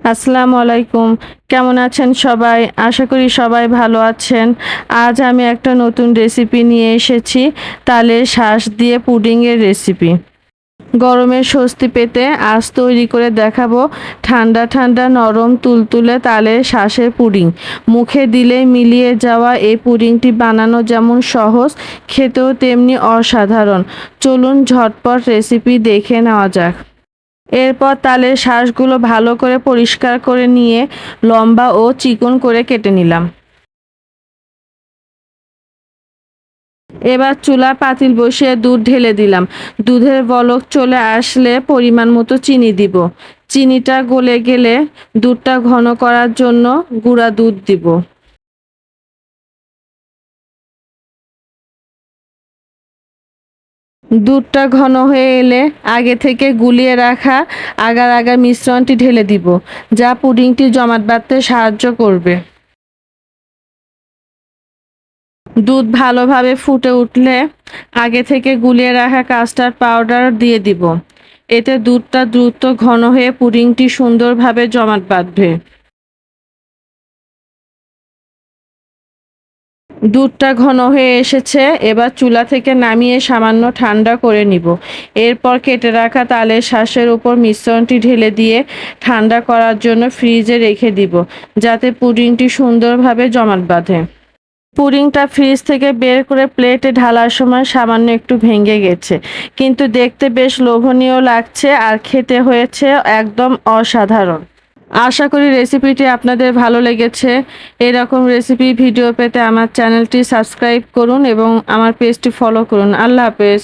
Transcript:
আসসালামু আলাইকুম। কেমন আছেন সবাই? আশা করি সবাই ভালো আছেন। আজ আমি একটা নতুন রেসিপি নিয়ে এসেছি, তালের শাঁস দিয়ে পুডিংয়ের রেসিপি। গরমের স্বস্তি পেতে আজ তৈরি করে দেখাবো ঠান্ডা ঠান্ডা নরম তুলতুলে তালের শাঁসের পুডিং। মুখে দিলেই মিলিয়ে যাওয়া এই পুডিংটি বানানো যেমন সহজ, খেতেও তেমনি অসাধারণ। চলুন ঝটপট রেসিপি দেখে নেওয়া যাক। এরপর তালের শাঁসগুলো ভালো করে পরিষ্কার করে নিয়ে লম্বা ও চিকন করে কেটে নিলাম। এবার চুলা পাতিল বসিয়ে দুধ ঢেলে দিলাম। দুধের বলক চলে আসলে পরিমাণ মতো চিনি দিব। চিনিটা গলে গেলে দুধটা ঘন করার জন্য গুঁড়া দুধ দিব। দুধটা ঘন হয়ে এলে আগে থেকে গুলিয়ে রাখা আগার আগার মিশ্রণটি ঢেলে দিব, যা পুডিংটি জমাট বাঁধতে সাহায্য করবে। দুধ ভালোভাবে ফুটে উঠলে আগে থেকে গুলিয়ে রাখা কাস্টার্ড পাউডার দিয়ে দিব। এতে দুধটা দ্রুত ঘন হয়ে পুডিংটি সুন্দরভাবে জমাট বাঁধবে। দুধটা ঘন হয়ে এসেছে, এবার চুলা থেকে নামিয়ে সামান্য ঠান্ডা করে নিব। এরপর কেটে রাখা তালের শাঁসের উপর মিশ্রণটি ঢেলে দিয়ে ঠান্ডা করার জন্য ফ্রিজে রেখে দিব, যাতে পুডিংটি সুন্দরভাবে জমাট বাঁধে। পুডিংটা ফ্রিজ থেকে বের করে প্লেটে ঢালার সময় সামান্য একটু ভেঙে গেছে, কিন্তু দেখতে বেশ লোভনীয় লাগছে আর খেতে হয়েছে একদম অসাধারণ। আশা করি রেসিপিটি আপনাদের ভালো লেগেছে। এরকম রেসিপি ভিডিও পেতে আমার চ্যানেলটি সাবস্ক্রাইব করুন এবং আমার পেজটি ফলো করুন। আল্লাহ হাফেজ।